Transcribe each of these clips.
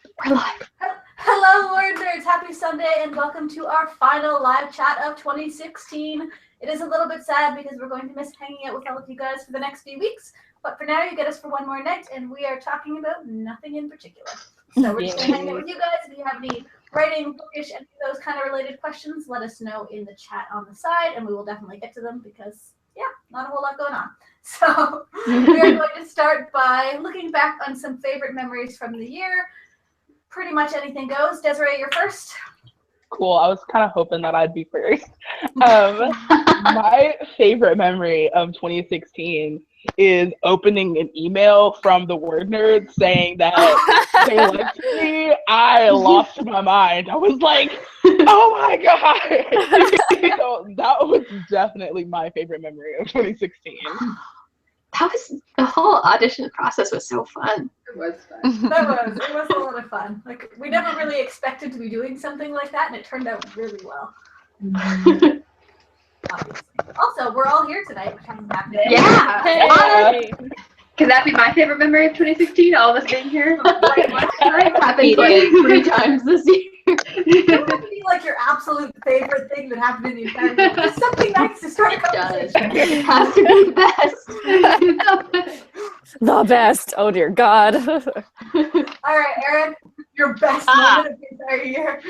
We're live. Hello, Word Nerds. Happy Sunday, and welcome to our final live chat of 2016. It is a little bit sad because we're going to miss hanging out with all of you guys for the next few weeks, but for now, you get us for one more night, and we are talking about nothing in particular. So we're just going to hang out with you guys. If you have any writing, bookish, any of those kind of related questions, let us know in the chat on the side, and we will definitely get to them because, yeah, not a whole lot going on. So we are going to start by looking back on some favorite memories from the year. Pretty much anything goes. Desiree, you're first. Cool. I was kind of hoping that I'd be first. My favorite memory of 2016 is opening an email from the Word Nerds saying that they liked me. I lost my mind. I was like, oh my God. So that was definitely my favorite memory of 2016. The whole audition process was so fun. It was fun. It was a lot of fun. Like, we never really expected to be doing something like that, and it turned out really well. Obviously. Also, we're all here tonight, which hasn't happened. Yeah. Hey. Can that be my favorite memory of 2016? All of us being here? Happened like 3 times this year. It would be like your absolute favorite thing that happened in the entire year. Just something nice to start a conversation. It has to be the best. The best. Oh dear God. All right, Erin, your best moment of the entire year.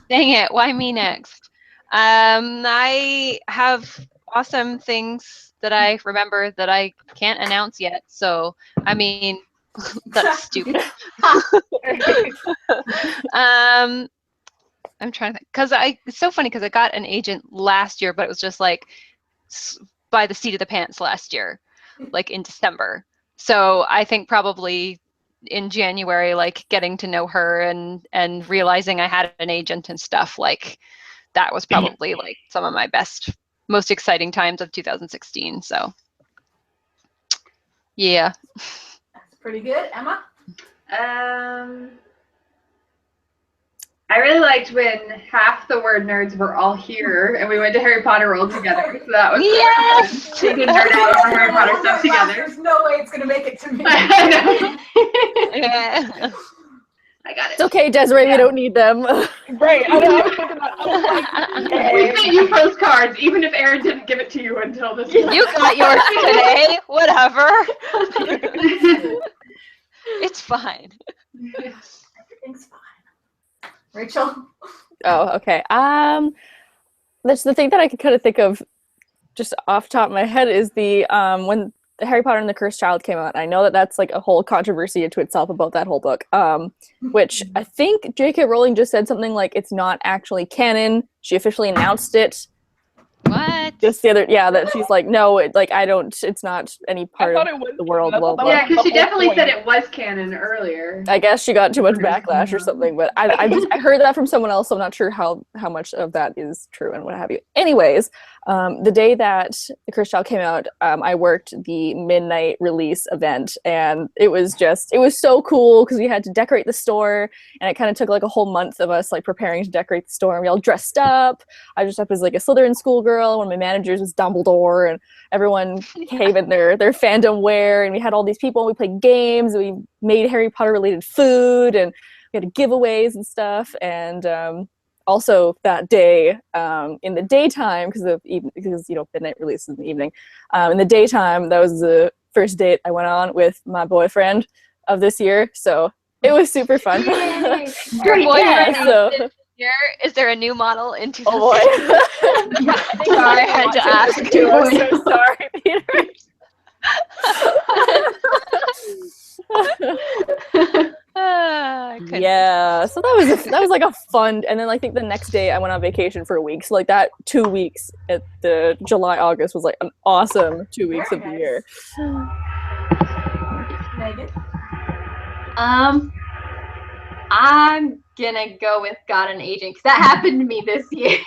Dang it, why me next? I have awesome things that I remember that I can't announce yet, so I mean that's stupid. I'm trying to think, because it's so funny because I got an agent last year, but it was just like by the seat of the pants last year, like in December. So I think probably in January, like getting to know her and realizing I had an agent and stuff, like that was probably like some of my most exciting times of 2016. So yeah. That's pretty good. Emma? I really liked when half the Word Nerds were all here and we went to Harry Potter World together. So that was Yes! we could nerd out on Harry Potter stuff together. There's no way it's going to make it to me. I know. Yeah. I got It's it. okay, Desiree. We don't need them. Right. I know. I was thinking that. I was like, We sent you postcards, even if Erin didn't give it to you until this You got yours today. Whatever. It's fine. Everything's fine. Rachel? Oh, okay. That's the thing that I could kind of think of just off the top of my head is the when Harry Potter and the Cursed Child came out. I know that that's like a whole controversy into itself about that whole book. Which I think J.K. Rowling just said something like it's not actually canon. She officially announced it. What? Just the other, that she's like, no, it's not any part of the world. Blah, blah. Yeah, because she definitely said it was canon earlier. I guess she got too much backlash or something, but I heard that from someone else, so I'm not sure how much of that is true and what have you. Anyways, the day that The Cursed Child came out, I worked the midnight release event, and it was so cool because we had to decorate the store, and it kind of took like a whole month of us like preparing to decorate the store, and we all dressed up. I dressed up as like a Slytherin schoolgirl. One of my managers was Dumbledore, and everyone came in their fandom wear, and we had all these people, and we played games, and we made Harry Potter related food, and we had giveaways and stuff, and also that day, in the daytime, because midnight release in the evening, in the daytime, that was the first date I went on with my boyfriend of this year, so it was super fun. Your boyfriend so. Is there a new model in 2016? Oh boy. Sorry, I had to ask. I'm so sorry, Peter. Yeah, so that was like a fun, and then I think the next day I went on vacation for a week, so like that 2 weeks at the July-August was like an awesome 2 weeks of the year. Megan? I'm gonna go with Got an Agent because that happened to me this year.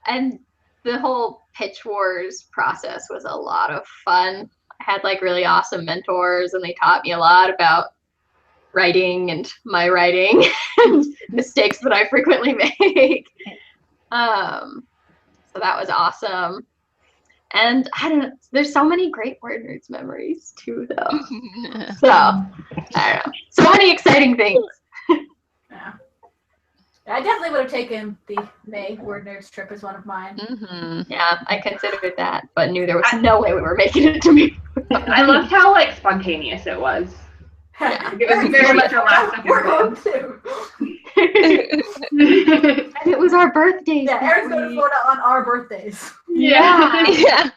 And the whole Pitch Wars process was a lot of fun. I had like really awesome mentors, and they taught me a lot about writing and my writing and mistakes that I frequently make. So that was awesome. And I don't know, there's so many great Word Nerds memories too, though. So, I don't know. So many exciting things. Yeah. I definitely would have taken the May Word Nerds trip as one of mine. Yeah, I considered that, but knew there was no way we were making it to me. I loved how like spontaneous it was. Yeah. It was very much a last second We're going plan. to. And it was our birthdays. Yeah, Erin's going to we- Florida on our birthdays. Yeah. Yeah.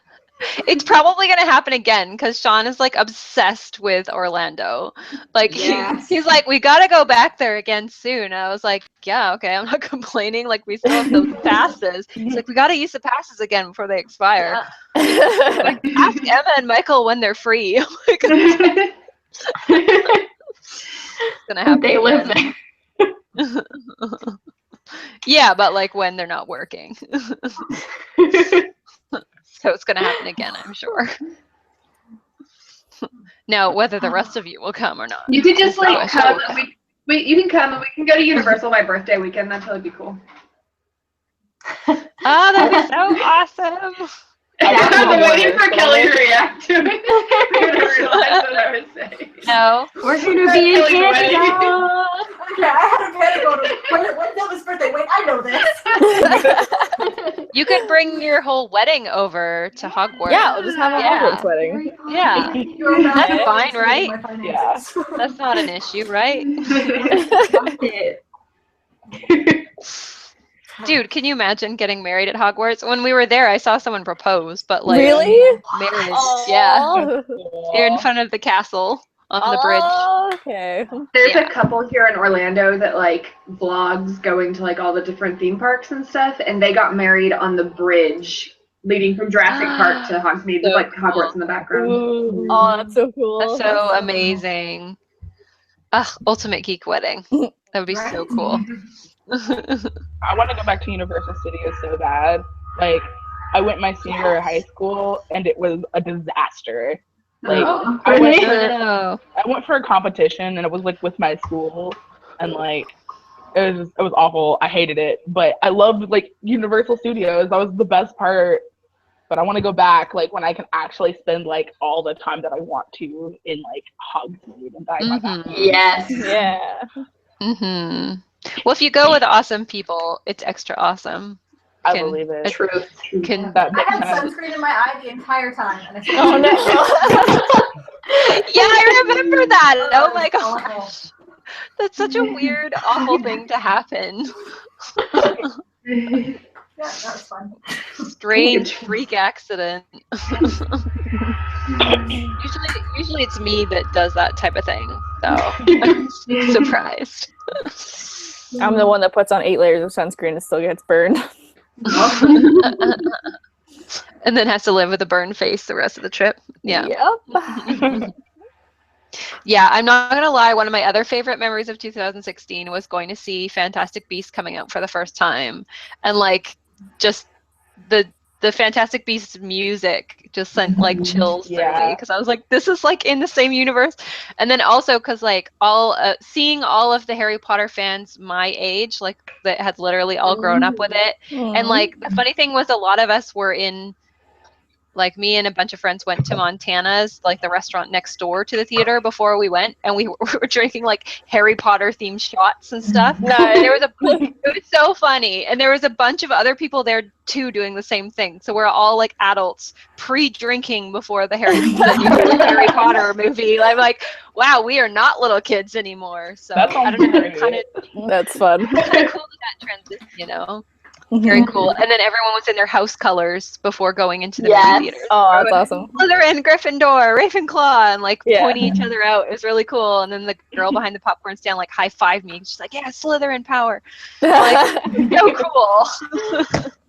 It's probably gonna happen again because Sean is like obsessed with Orlando. Like Yes. he's like, we gotta go back there again soon. I was like, yeah, okay, I'm not complaining. Like we still have those passes. He's like, we gotta use the passes again before they expire. Like, ask Emma and Michael when they're free. I'm like, it's gonna happen. They live again. there. Yeah, but like when they're not working. So it's gonna happen again, I'm sure. Now, whether the rest of you will come or not. You could just like Question. come. You can come and we can go to Universal my birthday weekend. That'd totally be cool. Oh, that'd be so awesome. I'm waiting for Kelly to react to it. You're gonna realize what I was saying. No. We're gonna be in Kelly's wedding. Canada. Okay, I had a panic go to when's Emma's birthday? Wait, I know this. You could bring your whole wedding over to Hogwarts. Yeah, I'll just have a Yeah. Hogwarts wedding. Yeah. You're about That's to fine, explain right? my finances. That's not an issue, right? Dude, can you imagine getting married at Hogwarts? When we were there, I saw someone propose, but like Really? marriage. Yeah. Aw. You're in front of the castle on the bridge. Oh, okay. There's Yeah. a couple here in Orlando that like vlogs going to like all the different theme parks and stuff, and they got married on the bridge leading from Jurassic Park to Hogsmeade with So like Hogwarts in the background. Oh, that's so cool. That's so amazing. Ugh, ultimate geek wedding. That would be so cool. I want to go back to Universal Studios so bad. Like, I went my senior year of high school, and it was a disaster. Like, Oh, I went really? for No. I went for a competition, and it was like with my school, and like it was awful. I hated it, but I loved like Universal Studios. That was the best part. But I want to go back, like when I can actually spend like all the time that I want to in like Hogsmeade and Diagon Alley. Yes. Yeah. Mm-hmm. Well, if you go with awesome people, it's extra awesome. I Can- believe it. Truth. Can That I makes had sense. sunscreen in my eye the entire time. And I still Oh no. Yeah, I remember that. Oh my It's gosh. awful. That's such a weird, awful thing to happen. Yeah, that was fun. Strange freak accident. usually it's me that does that type of thing. So I'm surprised. I'm the one that puts on 8 layers of sunscreen and still gets burned. And then has to live with a burned face the rest of the trip. Yeah. Yep. Yeah, I'm not gonna lie. One of my other favorite memories of 2016 was going to see Fantastic Beasts coming out for the first time, and like just the Fantastic Beasts music just sent like chills through me Yeah. because I was like, this is like in the same universe. And then also because like seeing all of the Harry Potter fans my age, like that had literally all grown up with it. And like the funny thing was a lot of us were in, like me and a bunch of friends went to Montana's, like the restaurant next door to the theater before we went, and we were drinking like Harry Potter themed shots and stuff. Nice. And it was so funny, and there was a bunch of other people there too doing the same thing. So we're all like adults pre-drinking before the Harry Potter movie. I'm like, wow, we are not little kids anymore. So That I sounds don't know, great. kind of That's fun. cool that transition, you know. Very cool. And then everyone was in their house colors before going into the Yes. movie theater. Oh, that's awesome. Slytherin, Gryffindor, Ravenclaw, and like Yeah. pointing each other out. It was really cool. And then the girl behind the popcorn stand like high-fived me. She's like, yeah, Slytherin power. Like, so cool.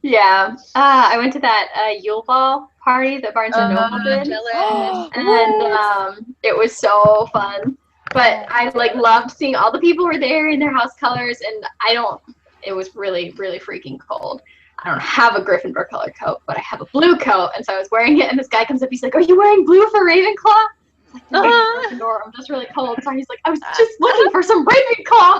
Yeah. I went to that Yule Ball party that Barnes and Noble did. Jealous. And it was so fun. But I like loved seeing all the people were there in their house colors, and it was really, really freaking cold. I don't have a Gryffindor color coat, but I have a blue coat, and so I was wearing it, and this guy comes up, he's like, are you wearing blue for Ravenclaw? I was like, no, Gryffindor, I'm just really cold. So he's like, I was just looking for some Ravenclaw.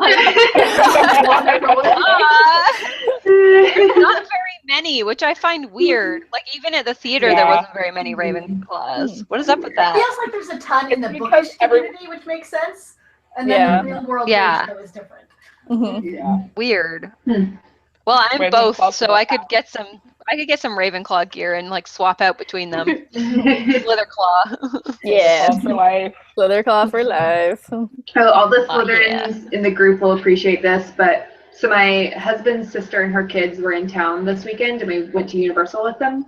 There's not very many many, which I find weird. Like even at the theater, there Yeah. wasn't very many Ravenclaws. What is up with It that? feels like there's a ton in the It's bookish because every- community, which makes sense. And then Yeah. the real world Yeah. show is different. Mhm. Yeah. Weird. Hmm. Well, I'm Ravenclaws both, so are I could get some Ravenclaw gear and like swap out between them. Slitherclaw. Yeah. All for life. Slitherclaw for life. Oh, all the Oh, yeah. Slytherins in the group will appreciate this, but so my husband's sister and her kids were in town this weekend, and we went to Universal with them.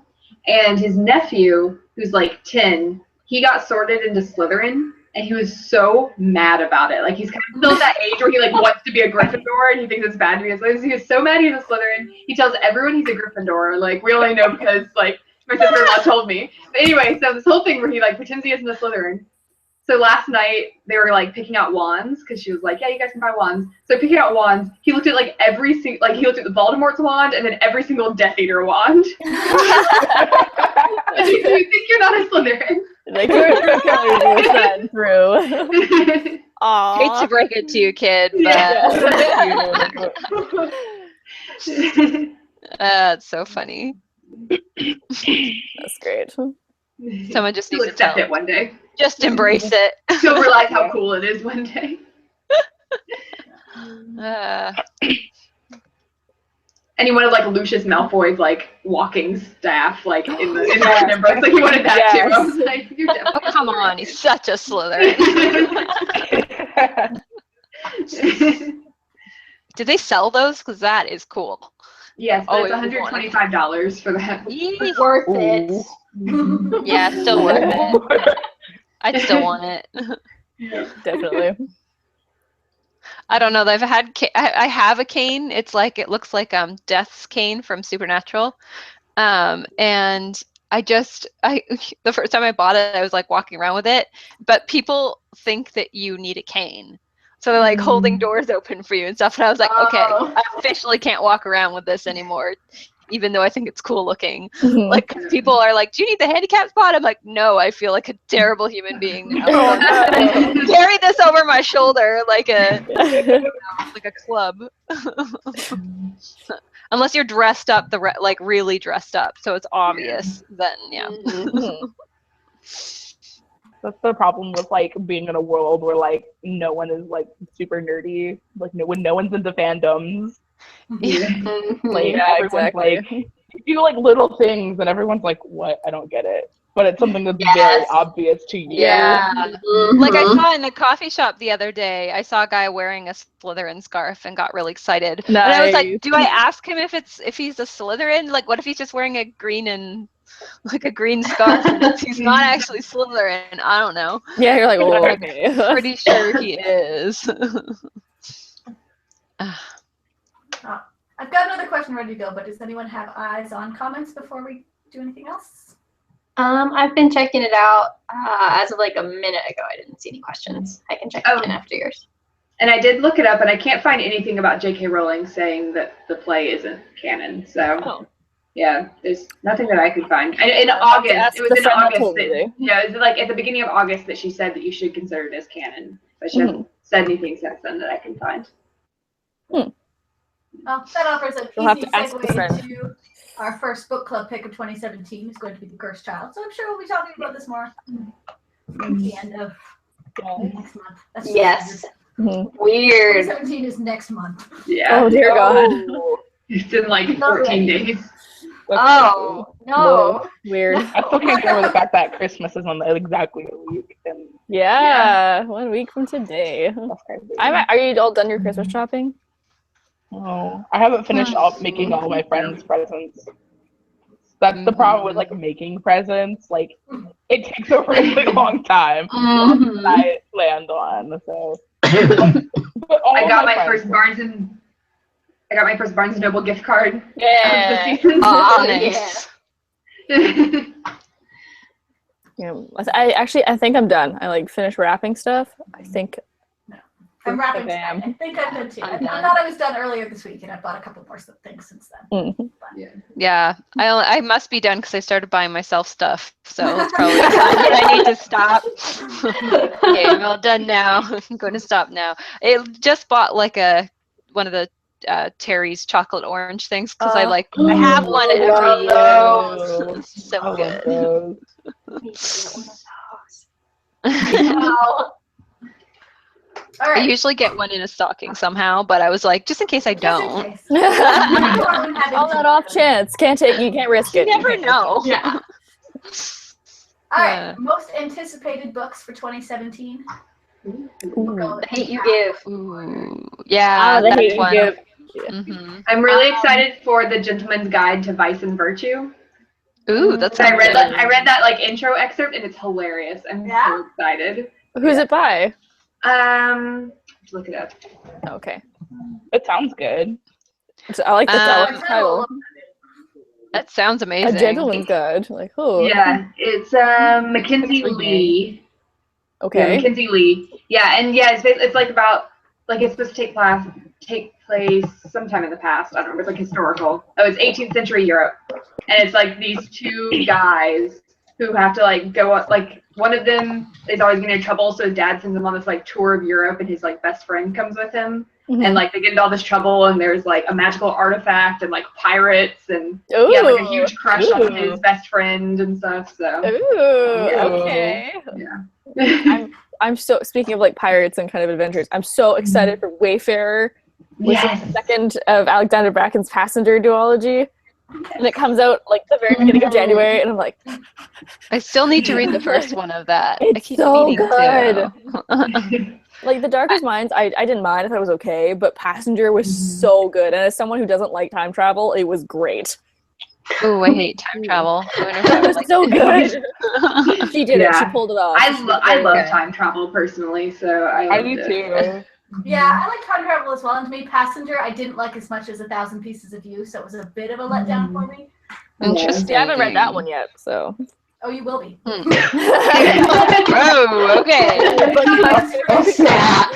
And his nephew, who's like 10, he got sorted into Slytherin, and he was so mad about it. Like he's kind of still at that age where he like wants to be a Gryffindor, and he thinks it's bad to be a Slytherin. So he was so mad he's a Slytherin. He tells everyone he's a Gryffindor. Like we only know because like my sister-in-law told me. But anyway, so this whole thing where he like pretends he isn't a Slytherin. So last night they were like picking out wands because she was like, "Yeah, you guys can buy wands." So picking out wands, he looked at like every single, like he looked at the Voldemort's wand and then every single Death Eater wand. You think you're not a Slytherin? Like you're killing your son through. Hate Aww. to break it to you, kid, but Yeah. it's so funny. That's great. Someone just He'll needs to accept tell it one day. Just embrace it. He'll realize how cool it is one day. Uh, And he wanted like Lucius Malfoy's like walking staff, like in the books. Like he wanted that too. I was like, you're oh, definitely. come on, he's such a Slytherin. Did they sell those? Because that is cool. Yes, but Oh, it's it was $125 for that. Yeesh. Worth it. Ooh. Yeah, still worth it. I'd still want it. Definitely. I don't know. I've had I have a cane. It's like it looks like Death's cane from Supernatural, and I the first time I bought it, I was like walking around with it, but people think that you need a cane, so they're like holding doors open for you and stuff. And I was like, okay, Oh. I officially can't walk around with this anymore, even though I think it's cool looking. Mhm. Like people are like, "Do you need the handicap spot?" I'm like, "No, I feel like a terrible human being now." Oh, no. Carry this over my shoulder like a club. Unless you're dressed up like really dressed up, so it's obvious. Then yeah. Mhm. That's the problem with like being in a world where like no one is like super nerdy. Like when no one's into fandoms. Mhm. Like Yeah, everyone's exactly. like you do like little things and everyone's like, "What? I don't get it." But it's something that's Yes. very obvious to you. Yeah. Mhm. Like I saw in a coffee shop the other day, I saw a guy wearing a Slytherin scarf and got really excited. And I was Nice. like, do I ask him if he's a Slytherin? Like what if he's just wearing a green scarf and he's not actually Slytherin? I don't know. Yeah, you're like, oh, okay. Pretty sure he is. I've got another question ready to go, but does anyone have eyes on comments before we do anything else? I've been checking it out. As of like a minute ago, I didn't see any questions. I can check Oh. again after yours. And I did look it up, and I can't find anything about J.K. Rowling saying that the play isn't canon. So, Oh. yeah, there's nothing that I could find. And in I'll have to August, ask it was the in friend that August told me. that, yeah, it was like at the beginning of August that she said that you should consider it as canon. But she hasn't said anything since then that I can find. Well, that offers an You'll have easy to ask the friend. segue to our first book club pick of 2017 is going to be The Cursed Child. So I'm sure we'll be talking about this more at the end of next month. That's just Yes. Mhm. Weird. 2017 is next month. Yeah. Oh dear God. Oh, It's in like 14 days. that's Oh, no. Weird. I still can't get over the fact that Christmas is on exactly a week. And Yeah, 1 week from today. that's crazy. Are you all done your Christmas shopping? Oh, I haven't finished making all my friends presents. That's the problem with like making presents. Like it takes a really long time Mhm. that I land on. So but all I of got my friends- first Barnes and Noble gift card. Yeah. This season. Oh, Nice. Yeah. I think I'm done. I like finished wrapping stuff. I think I'm wrapping Okay, tonight. I think I'm good too. I I'm done. thought I was done earlier this week, and I bought a couple more things since then. mhm. Yeah, I must be done because I started buying myself stuff. So it's probably a sign that I need to stop. Okay, I'm all done now. I'm going to stop now. I just bought like one of the Terry's chocolate orange things because I have one every year. Those. It's so I love good. those. I need to get one of those. Wow. All I right. usually get one in a stocking somehow, but I was like, just in case I Just in don't. case. On Everyone having that to- off chance, you can't risk You it. never know. Yeah. All right. Yeah. Most anticipated books for 2017. We'll go with The Hate You Give. Ooh, yeah, The that's Hate You one. Give. Mhm. I'm really excited for The Gentleman's Guide to Vice and Virtue. Ooh, that's I read good. that. I read that like intro excerpt, and it's hilarious. I'm Yeah? so excited. Who's it by? Let's look it up. Okay. It sounds good. I like the Um, title. That sounds A amazing. Gentleman's Guide. Like, oh. Yeah, it's Mackenzie Intriguing. Lee. Yeah, Okay. Mackenzie Lee. Yeah, and yeah, it's like about like it's supposed to take place sometime in the past. I don't remember. It's like historical. Oh, it's 18th century Europe, and it's like these two guys who have to like go up. Like one of them is always getting in trouble, so his dad sends him on this like tour of Europe, and his like best friend comes with him, Mhm. and like they get into all this trouble, and there's like a magical artifact and like pirates, and Ooh. he has like a huge crush on Ooh. his best friend and stuff. So Ooh. Yeah. Okay. yeah. I'm so speaking of like pirates and kind of adventures. I'm so excited for Wayfarer, which is the second of Alexander Bracken's Passenger duology, and it comes out like the very beginning of January, and I'm like, I still need to read the first one of that. I It's keep so meaning good. to. like The Darkest Minds. I didn't mind. I thought it was okay, but Passenger was so good, and as someone who doesn't like time travel, it was great. Ooh, I hate time travel. I wonder if I It would was like so it. good. She did it. She Yeah. pulled it off. I love Okay. time travel personally, so I I loved do it. too. Yeah, I like time travel as well. And to me, Passenger, I didn't like as much as 1,000 Pieces of You, so it was a bit of a letdown for me. Interesting. See, I haven't read that one yet, so. Oh, you will be. Oh, okay. Oh, snap.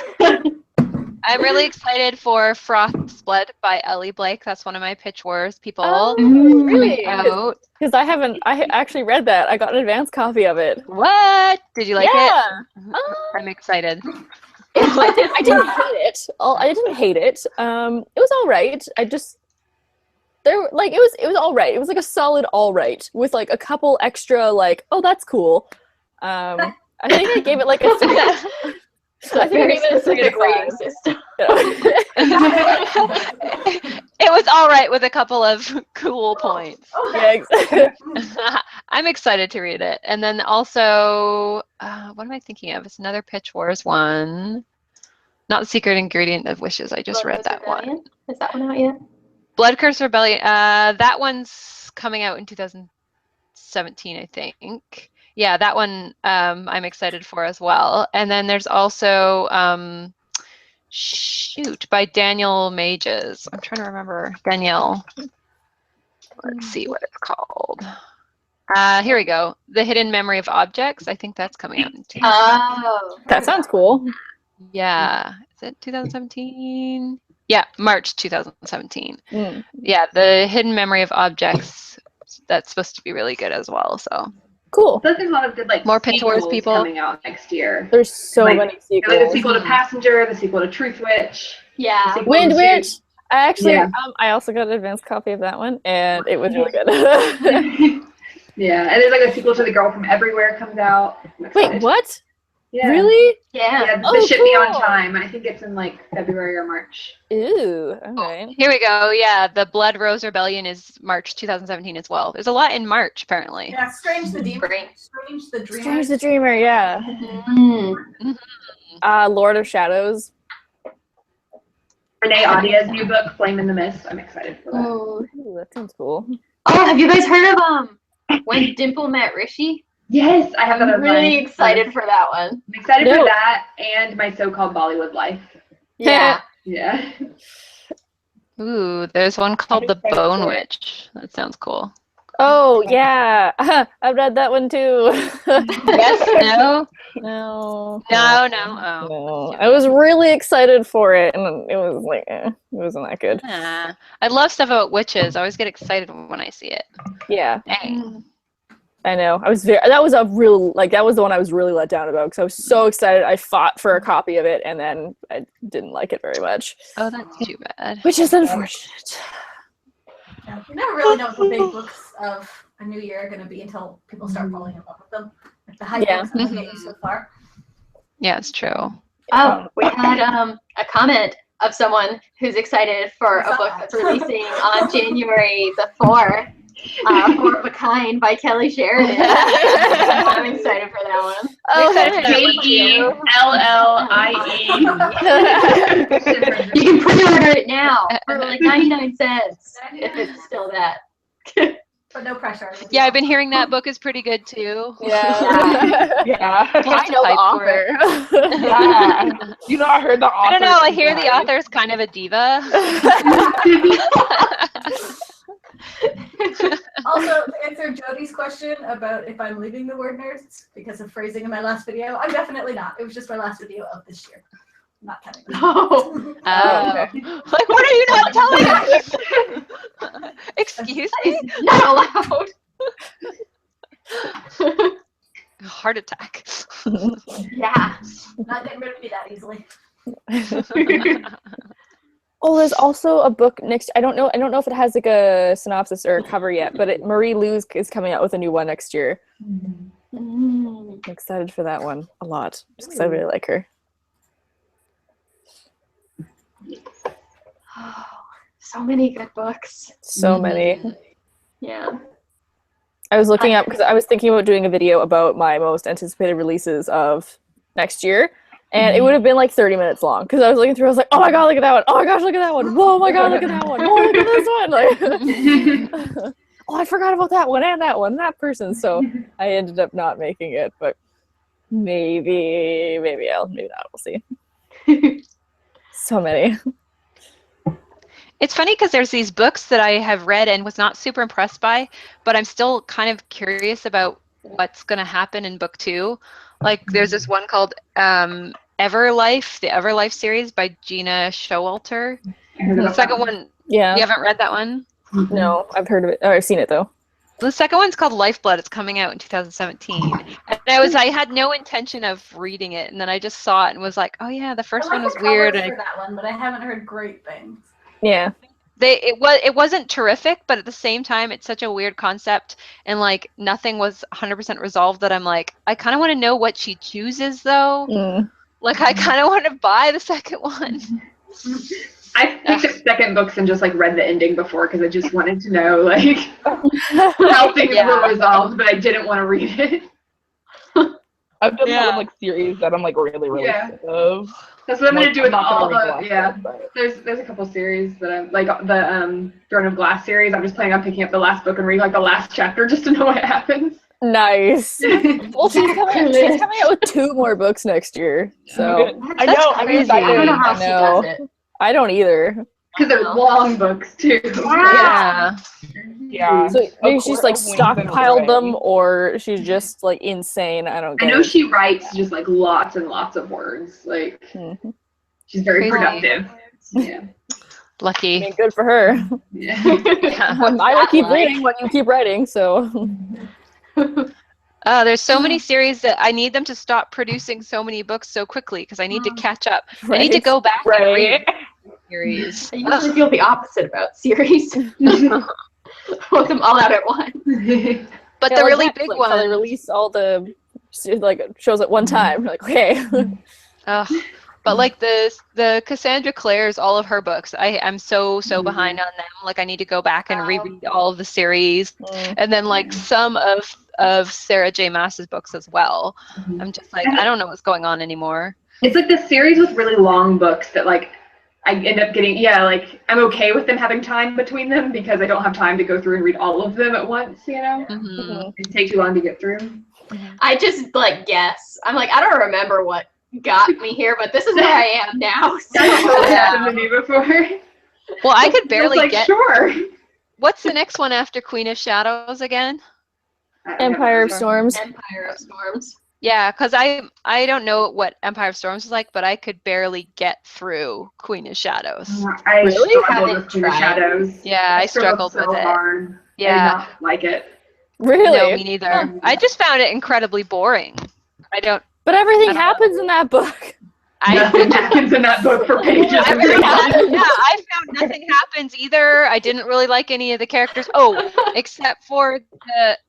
I'm really excited for Frost's Blood by Ellie Blake. That's one of my pitch wars people. Oh, Mm. really? Out. Because I actually read that. I got an advance copy of it. What? Did you like it? yeah. I'm excited. I didn't hate it. I didn't hate it. It was all right. It was all right. It was like a solid all right with like a couple extra like, oh, that's cool. I think I gave it like a 3. I think I gave it a 3 specific rating 5. system. It was all right with a couple of cool points. Yeah, exactly. I'm excited to read it. And then also, what am I thinking of? It's another Pitch Wars one. Not The Secret Ingredient of Wishes. I just read that one. Is that one out yet? Blood Curse Rebellion. That one's coming out in 2017, I think. Yeah, that one I'm excited for as well. And then there's also by Daniel Mages. I'm trying to remember. Danielle. Let's see what it's called. Here we go. The Hidden Memory of Objects. I think that's coming out in Oh. That sounds cool. Yeah. Is it 2017? Yeah, March 2017. Mm. Yeah, The Hidden Memory of Objects. That's supposed to be really good as well. So Cool. There's a lot of good like More Pitch Wars sequels people. coming out next year. There's so Like, many Like sequels. the sequel to Passenger, the sequel to Truth Witch. Yeah. the sequel Wind to- Witch. I actually, Yeah. I also got an advanced copy of that one, and it was really good. Yeah, and there's like a sequel to The Girl from Everywhere comes out. I'm Wait, excited. what? Yeah. Really? Yeah. Yeah, The Oh, Ship Beyond cool. Time. I think it's in like February or March. Ooh, all right. here we go. Yeah, The Blood Rose Rebellion is March 2017 as well. There's a lot in March apparently. Yeah, Strange the Dreamer. Great. Strange the Dreamer. Strange the Dreamer, yeah. Mm. Lord of Shadows. Renee Audia's new book, Flame in the Mist. I'm excited for that. Oh. Ooh, that sounds cool. Have you guys heard of When Dimple Met Rishi? Yes, I have that I'm on really mine. excited for that one. I'm excited No. for that and My So-Called Bollywood Life. Yeah. Yeah. Ooh, there's one called The excited Bone for it. Witch. That sounds cool. Oh, yeah. I've read that one too. Yes, no? No. No, no. Oh. No. I was really excited for it, and it was like, it wasn't that good. I love stuff about witches. I always get excited when I see it. Yeah. Hey. I know. That was the one I was really let down about because I was so excited. I fought for a copy of it and then I didn't like it very much, Oh, that's too bad. which is unfortunate. Yeah, you never really know what the big books of a new year are going to be until people start falling in love with them. Like the hype books that we're getting so far. Yeah, it's true. Oh, we had a comment of someone who's excited for a book that's releasing on January the 4th. Four of a Kind by Kelly Sheridan. I'm excited for that one. Oh, Kellie. You can pre-order it now for like 99 cents if it's still that. But no pressure. Yeah, I've been hearing that book is pretty good too. Yeah. Yeah. I know the Hype for it. author. Yeah. You know, I heard the author. I don't know. I hear the author's kind of a diva. Also, to answer Jody's question about if I'm leaving the word nerds because of phrasing in my last video, I'm definitely not. It was just my last video of this year. I'm not counting. Oh, Okay. Like, what are you not telling us? Excuse me? not allowed. Heart attack. Yeah. Not getting rid of me that easily. Oh, there's also a book next. I don't know if it has like a synopsis or a cover yet, but Marie Lu is coming out with a new one next year. I'm excited for that one a lot just because I really like her. Oh, so many good books. So many. Yeah. I was looking up because I was thinking about doing a video about my most anticipated releases of next year. And it would have been like 30 minutes long because I was looking through. I was like, "Oh my god, look at that one! Oh my gosh, look at that one! Whoa, my god, look at that one! Oh, look at this one!" Like, oh, I forgot about that one and that person. So I ended up not making it, but maybe not. We'll see. So many. It's funny because there's these books that I have read and was not super impressed by, but I'm still kind of curious about what's going to happen in book 2. Like there's this one called Everlife, the Everlife series by Gina Showalter. The second one, Yeah. you haven't read that one? No, I've heard of it. Oh, I've seen it though. The second one's called Lifeblood. It's coming out in 2017. And I had no intention of reading it, and then I just saw it and was like, oh yeah, the first I one like was the weird. covers And for that one, but I haven't heard great things. Yeah. it wasn't terrific, but at the same time, it's such a weird concept, and like nothing was 100% resolved. That I'm like, I kind of want to know what she chooses, though. Mm. Like, I kind of want to buy the second one. I picked up second books and just like read the ending before because I just wanted to know like how things were resolved, but I didn't want to read it. I've done that with like series that I'm like really sick of. That's what I'm gonna do with not all gonna read the last book, but- There's a couple series that I'm like the Throne of Glass series. I'm just planning on picking up the last book and reading like the last chapter just to know what happens. Nice. Well, she's coming out with 2 more books next year. So I know. I'm crazy. excited. I don't know how I know. she does it. I don't either. Because they're long books too. Yeah. Yeah. So maybe Of she's course, like of Wings and stockpiled them, Rain. or she's just like insane. I don't I get know it. she writes just like lots and lots of words. Like Mhm. she's very Crazy. productive. Yeah. I Lucky. mean, good for her. Yeah. Yeah. I will keep like? reading when you keep writing. So There's so many series that I need them to stop producing so many books so quickly because I need to catch up. I need to go back and read series. I usually feel the opposite about series. Want them all out at once. But Yeah, the like really Netflix, big how they ones. release all the like shows at one time. Like, okay. But like the Cassandra Clare's, all of her books, I'm so behind on them. Like I need to go back and reread all of the series, and then like some of Sarah J. Maas's books as well. I'm just like, I don't know what's going on anymore. It's like the series with really long books that like I end up getting, like I'm okay with them having time between them because I don't have time to go through and read all of them at once, you know? Mhm. It takes too long to get through. I just like guess. I'm like, I don't remember what got me here, but this is where I am now. So That's totally happened to me before. Well, I could I was barely like, get. sure. What's the next one after Queen of Shadows again? Empire of Storms. Empire of Storms. Yeah, because I don't know what Empire of Storms is like, but I could barely get through Queen of Shadows. I Really? struggled Haven't with Queen of tried. Shadows. Yeah, I struggled so with it. hard. I did Yeah. not like it. Really? No, me neither. I just found it incredibly boring. I don't. But everything I don't know. happens in that book. Nothing happens in that book for pages. I and found, pages. yeah, I found nothing happens either. I didn't really like any of the characters. Oh, except for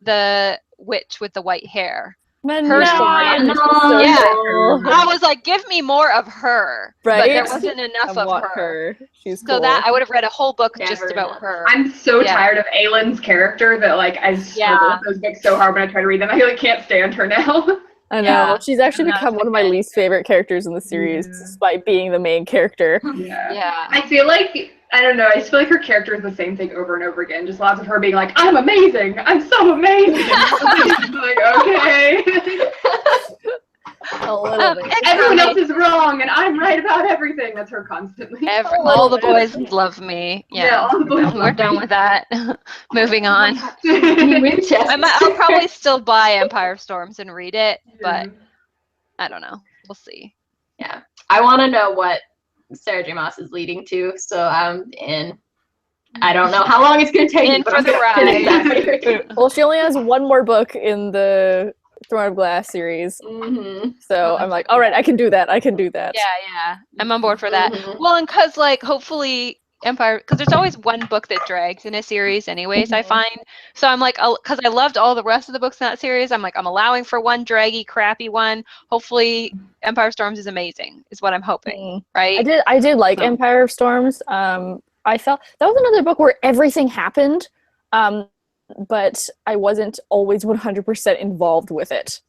the witch with the white hair. Her story. no. Yeah. cool. I was like, give me more of her. But there Right? wasn't enough I of want her. She's So cool. that I would have read a whole book just Never about enough. her. I'm so Yeah. tired of Aylin's character that like I struggle Yeah. with those books so hard when I try to read them. I like can't stand her now. I know. Yeah. She's actually And that's become one of my okay. least favorite characters in the series, Yeah. despite being the main character. Yeah. I feel like I don't know. I just feel like her character is the same thing over and over again. Just lots of her being like, "I'm amazing. I'm so amazing." I'm like, okay. A little bit. Everyone else is wrong, and I'm right about everything. That's her constantly. All the boys love me. Yeah. all the boys We're done with that. Moving on. Winchester. I'll probably still buy Empire of Storms and read it, but I don't know. We'll see. Yeah. I want to know what Sarah J. Maas is leading to, so I'm in. I don't know how long it's going to take In me, but for I'm the gonna finish ride. that. Well, she only has one more book in the Throne of Glass series, Mm-hmm. so I'm like, all right, I can do that. I can do that. Yeah. I'm on board for that. Mhm. Well, and because, like, hopefully Empire, because there's always one book that drags in a series anyways, I Mhm. find. So I'm like, because I loved all the rest of the books in that series, I'm like, I'm allowing for one draggy, crappy one. Hopefully Empire of Storms is amazing, is what I'm hoping, Mm. right? I did like So- Empire of Storms. I felt that was another book where everything happened, but I wasn't always 100% involved with it.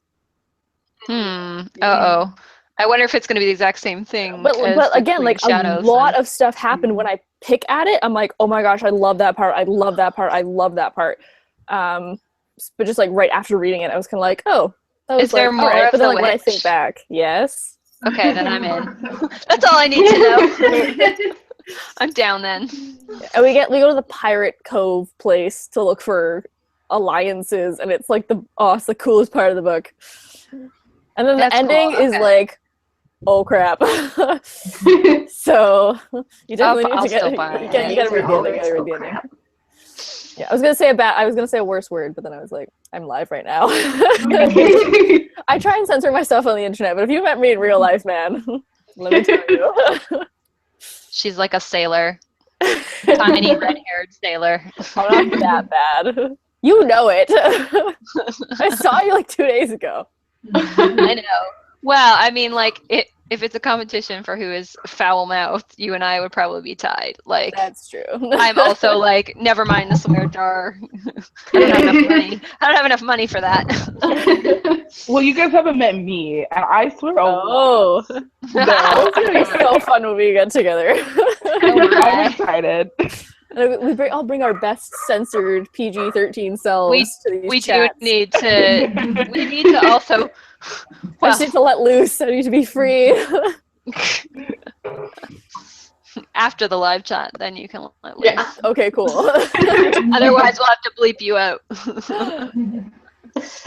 Uh-oh. I wonder if it's going to be the exact same thing. But as the again, Queen like of Shadows a lot then. of stuff happened when I pick at it. I'm like, oh my gosh, I love that part. I love that part. I love that part. But just like right after reading it, I was kind of like, oh, that was Is there like, more all right. of But then the like when I think witch? back, yes. Okay, then I'm in. That's all I need to know. I'm down then. And we go to the Pirate Cove place to look for alliances, and it's like it's the coolest part of the book. And then That's the ending cool, is okay. like, oh crap. So you definitely I'll need to still get buy you it. gotta read the ending. You gotta read the ending. Yeah, I was gonna say a worse word, but then I was like, I'm live right now. I try and censor myself on the internet, but if you met me in real life, man, let me tell you. She's like a sailor. Tiny red-haired sailor. I'm not that bad. You know it. I saw you like 2 days ago. I know. Well, I mean, like, if it's a competition for who is foul-mouthed, you and I would probably be tied. Like, That's true. I'm also like, never mind the swear jar. I don't have enough money. I don't have enough money for that. Well, you guys haven't met me, and I swear a lot. Oh, No. it's gonna be so fun when we get together. I'm excited. I'll bring our best censored PG-13 selves to these we do chats. need to. We need to also. I just need to let loose. I need to be free. After the live chat, then you can let loose. Yeah. Okay, cool. Otherwise, we'll have to bleep you out.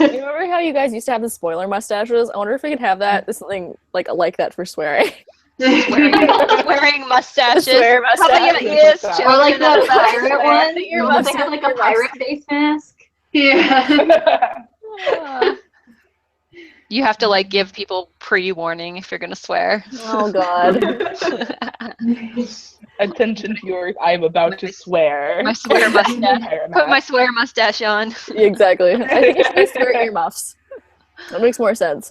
You remember how you guys used to have the spoiler mustaches? I wonder if we could have that. Something like that for swearing. Wearing mustaches. Swear How about mustache. your ears, Or Or like children the of pirate Swear? one. The You know, they have like a pirate face mask. Yeah. You have to like give people pre-warning if you're gonna swear. Oh god. Attention viewers, I am about to swear. My swear mustache. Put my swear mustache on. Exactly. I think it should be swear earmuffs. That makes more sense.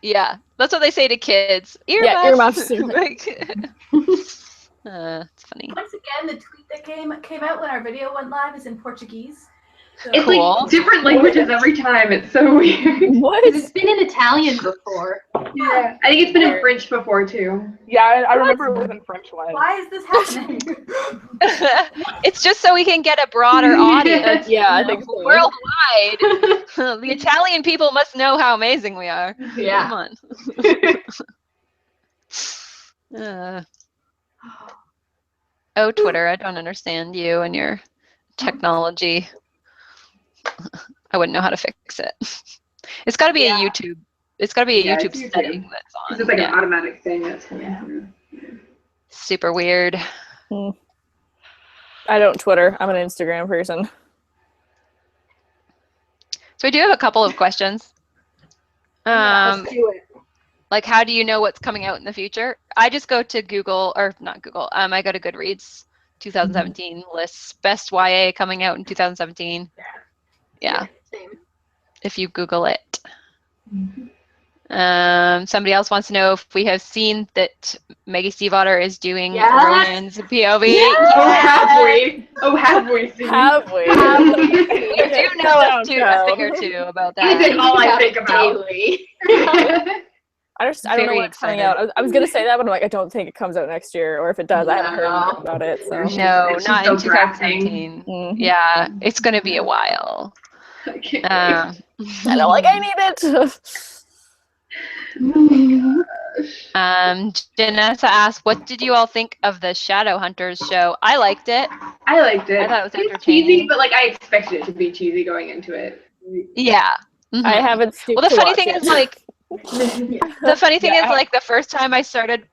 Yeah, that's what they say to kids. Earmuffs. Yeah, earmuffs. Like, it's funny. Once again, the tweet that came out when our video went live is in Portuguese. So It's Cool. like different languages every time. It's so weird. What? It's been in Italian before. Yeah. I think it's been in French before too. Yeah, I remember it was in French one. why is this happening? It's just so we can get a broader audience. Yeah, I think so. Worldwide, the Italian people must know how amazing we are. Yeah. Come on. Oh, Twitter, I don't understand you and your technology. I wouldn't know how to fix it. It's got to be a YouTube. It's got to be a Yeah, YouTube it's YouTube. setting that's on. It's just like Yeah. an automatic thing that's coming through. Super weird. I don't Twitter. I'm an Instagram person. So I do have a couple of questions. Let's do it. Like, how do you know what's coming out in the future? I just go to Google, or not Google. I go to Goodreads 2017 lists, best YA coming out in 2017. Yeah, Same. if you Google it. Somebody else wants to know if we have seen that Maggie Stiefvater is doing Yes. Ronan's POV. Oh, have we? Oh, have we seen? Have we? We do know a thing or two about Is that. it all I think about? Daily. I don't know Very when it's coming excited. out. I was gonna say that, but I'm like, I don't think it comes out next year, or if it does, I haven't heard anything about it. So No, It's not just in so drafting. 2017. Mhm. Yeah, it's going to be a while. I can't Uh, I don't like. I need it. Janessa asked, what did you all think of the Shadowhunters show? I liked it. I liked it. I thought it was It's cheesy, entertaining. but like I expected it to be cheesy going into it. Yeah. Mhm. I haven't. Well, the to funny watch thing it. is, like, the funny thing is, like, the first time I started,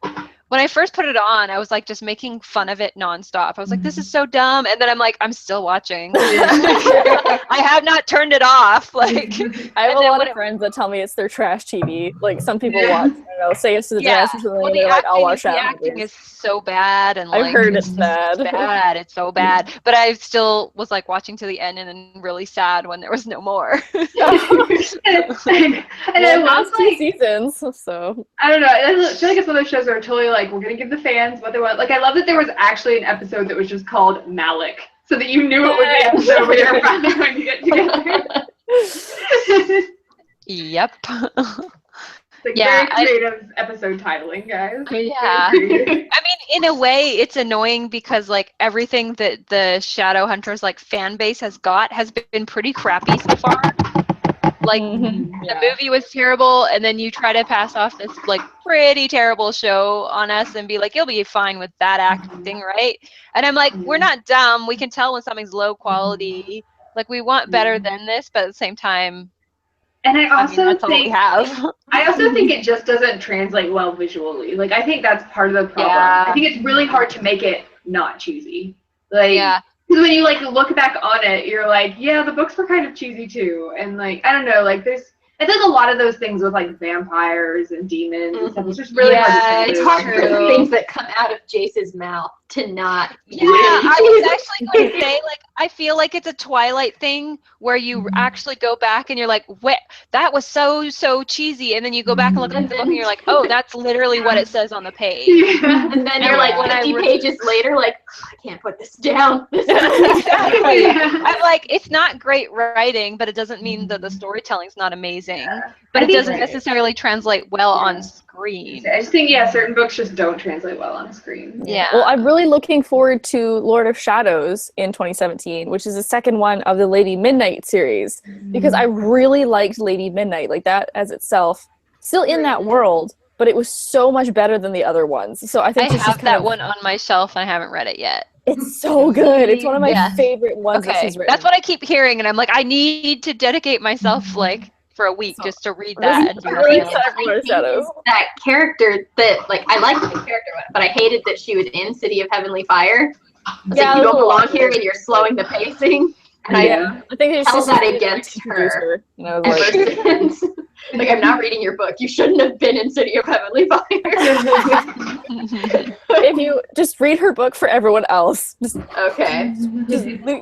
when I first put it on, I was like just making fun of it nonstop. I was like, this is so dumb. And then I'm like, I'm still watching. I have not turned it off. Like, I have and a then lot when of friends that tell me it's their trash TV. Like some people Yeah. watch, I don't know, say it's to the Yeah. dress or something, well, and the they're like, I'll watch the that. acting is so bad, and like I've heard it's just bad. bad. It's so bad. But I still was like watching to the end, and then really sad when there was no more. and I Well, love it's 2 like seasons, so I don't know. I feel like it's one of those shows that are totally like we're gonna give the fans what they want. Like I love that there was actually an episode that was just called Malik, so that you knew it was the episode where they were finally going to get together. Yep. Like Yeah, very creative episode titling, guys. Yeah. Very creative. I mean, in a way, it's annoying because like everything that the Shadowhunters like fan base has been pretty crappy so far. Like the movie was terrible, and then you try to pass off this like pretty terrible show on us and be like, you'll be fine with that acting, right? And I'm like, we're not dumb. We can tell when something's low quality. Like we want better than this, but at the same time, And I I mean, also that's all we think have. I also think it just doesn't translate well visually. Like I think that's part of the problem. Yeah. I think it's really hard to make it not cheesy. Like Yeah. because when you like look back on it, you're like, yeah, the books were kind of cheesy too. And like I don't know, like there's a lot of those things with like vampires and demons and stuff. It's just really Yeah, hard to It's say hard those for true. things that come out of Jace's mouth to not. Yeah, I was actually going to say, like, I feel like it's a Twilight thing where you actually go back and you're like, "What? That was so cheesy," and then you go back and look at the book and you're like, "Oh, that's literally what it says on the page." Yeah. And then you're like when I 50 re- pages later, like, I can't put this down. This Exactly. Yeah. I'm like, it's not great writing, but it doesn't mean that the storytelling's not amazing. But I it think- doesn't necessarily translate well Yeah. on screen. I just think certain books just don't translate well on screen. Yeah. Well, I'm really looking forward to Lord of Shadows in 2017, which is the second one of the Lady Midnight series, because I really liked Lady Midnight, like that as itself, still in that world, but it was so much better than the other ones. So I think I it's just have kind that of- one on my shelf and I haven't read it yet. It's so good. It's one of my Yeah. favorite ones that Okay, she's written. that's what I keep hearing, and I'm like, I need to dedicate myself like for a week just to read that. And I'm do really nothing else. excited for Lord of Shadows. that character that, like, I liked the character, but I hated that she was in City of Heavenly Fire. It's Yeah, like, you there's don't a lot belong of here it. and you're slowing the pacing. And Yeah, I think it's held just that to against introduce her. And I was I like, ever since, like, I'm not reading your book. You shouldn't have been in City of Heavenly Fire. if you just read her book for everyone else, just Okay.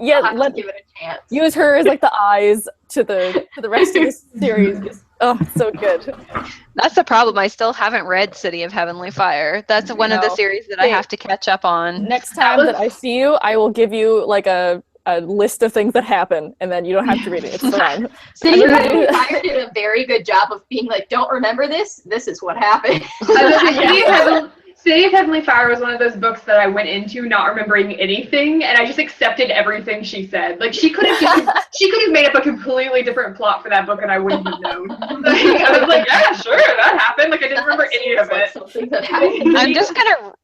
yeah, I'll have to let give it a chance. use her as like the eyes to the rest of the series. Just, oh, it's so good. That's the problem. I still haven't read City of Heavenly Fire. That's one of the No. series that I have to catch up on. Next time that I see you, I will give you like a list of things that happen, and then you don't have to read it. It's fine. City of I'm Heavenly gonna- Fire did a very good job of being like, don't remember this? This is what happened. City of Heavenly Fire was one of those books that I went into not remembering anything, and I just accepted everything she said. Like she could have made up a completely different plot for that book, and I wouldn't have known. Like, I was like, yeah, sure, that happened. Like I didn't remember any of Like it. something that happened.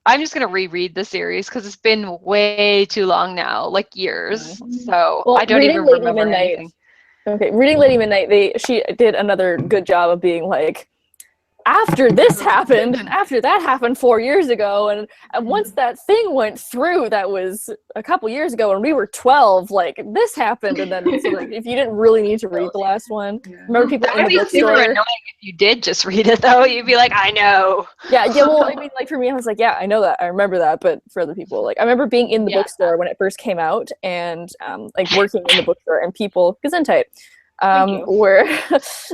I'm just gonna reread the series because it's been way too long now, like years. So Well, I don't reading even Lady remember Midnight- anything. Okay, reading Lady Midnight, she did another good job of being like, after this happened and after that happened 4 years ago, and once that thing went through, that was a couple years ago, and we were 12, like this happened. And then so like if you didn't really need to read the last one, remember people That in would the be super bookstore. annoying if you did just read it, though. You'd be like, I know. Yeah, well, I mean, like for me, I was like, yeah, I know that, I remember that, but for other people, like I remember being in the bookstore when it first came out, and like working in the bookstore, and people, Gesundheit,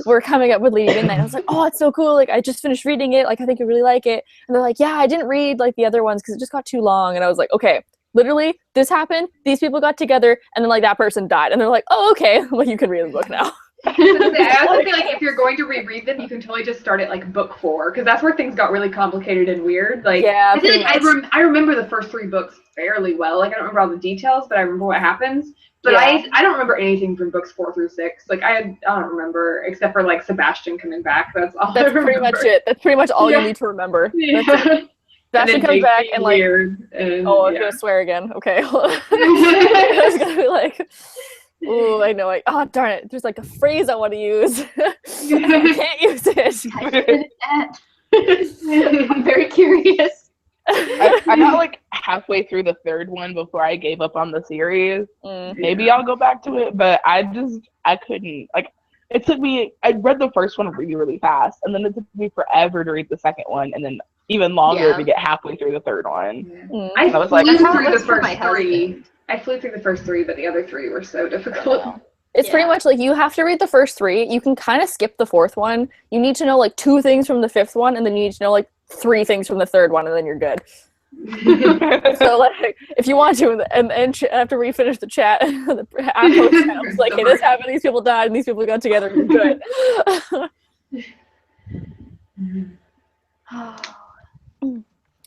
were coming up with Lady Midnight. I was like, oh, it's so cool, like I just finished reading it, like I think you really like it. And they're like, yeah, I didn't read like the other ones because it just got too long. And I was like, okay, literally this happened, these people got together, and then like that person died, and they're like, oh, okay, well, you can read the book now. I also feel like if you're going to reread them, you can totally just start at like book 4, because that's where things got really complicated and weird. Like, Yeah, I feel pretty like much. I remember the first 3 books fairly well. Like, I don't remember all the details, but I remember what happens. But Yeah. I don't remember anything from books 4 through 6. Like, I don't remember, except for like Sebastian coming back. That's all I That's remember. pretty much it. That's pretty much all Yeah. you need to remember. Yeah. That's it. Sebastian And then comes Jake back being and like, weird, and, oh, I was yeah. gonna swear again. Okay. I was gonna be like, ooh, I know. Like, oh, darn it. There's like a phrase I want to use. I can't use it. I'm very curious. I got like halfway through the 3rd one before I gave up on the series. Mm. Maybe I'll go back to it, but I couldn't. Like, it took me, I read the first one really, really fast, and then it took me forever to read the second one, and then even longer Yeah. to get halfway through the 3rd one. Mm. I I was like, flew That's how it through the was for first my 3. I flew through the first 3, but the other 3 were so difficult. It's pretty Yeah. much like you have to read the first 3. You can kind of skip the 4th one. You need to know like 2 things from the 5th one, and then you need to know like 3 things from the 3rd one, and then you're good. So like, if you want to, and after we finish the chat, after the chat, I was like, hey, this happened. These people died, and these people got together. You're good.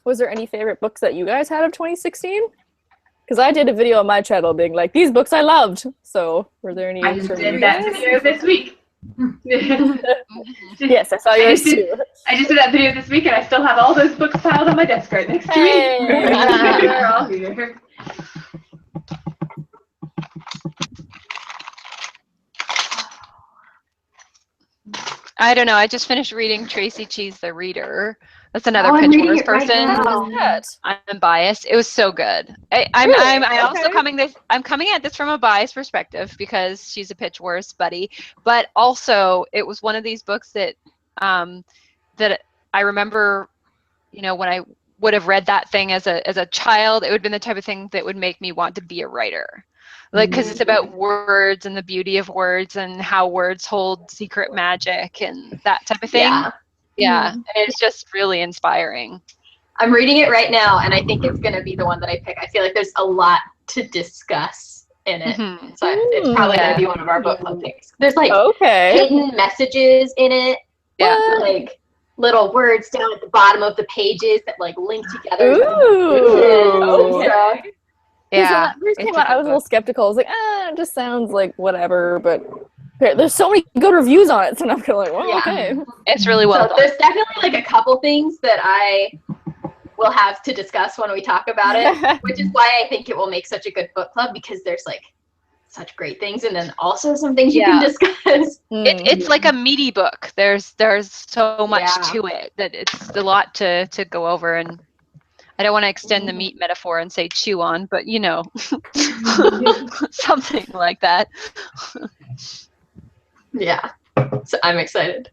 Was there any favorite books that you guys had of 2016? Because I did a video on my channel being like, these books I loved. So were there any? I just from did you that guys? video this week. Yes, I saw yours too. I just did that video this week, and I still have all those books piled on my desk right next to me. Hey. They're all here. I don't know. I just finished reading Tracy Cheese the Reader. That's another Oh, I'm Pitch reading Wars it right person. now. What is that? I'm biased. It was so good. I'm Really? also Okay. I'm coming at this from a biased perspective because she's a Pitch Wars buddy, but also it was one of these books that that I remember, you know, when I would have read that thing as a child, it would have been the type of thing that would make me want to be a writer. Like, because it's about words and the beauty of words and how words hold secret magic and that type of thing. Yeah. Yeah, and it's just really inspiring. I'm reading it right now, and I think it's going to be the one that I pick. I feel like there's a lot to discuss in it. Mhm. So it's probably going Yeah. to be one of our book club picks. There's like Okay. hidden messages in it. Yeah. Like little words down at the bottom of the pages that like link together. Ooh. Yeah. Okay. Because when that first it's came a out, I good was a little book. skeptical. I was like, it just sounds like whatever. But there's so many good reviews on it, so now I'm kind of like, well, Yeah. okay. It's really well So done. there's definitely like a couple things that I will have to discuss when we talk about it, which is why I think it will make such a good book club, because there's like such great things and then also some things you Yeah. can discuss. It's like a meaty book. There's so much Yeah. to it that it's a lot to go over, and I don't want to extend the meat metaphor and say chew on, but you know, something like that. Yeah. So I'm excited.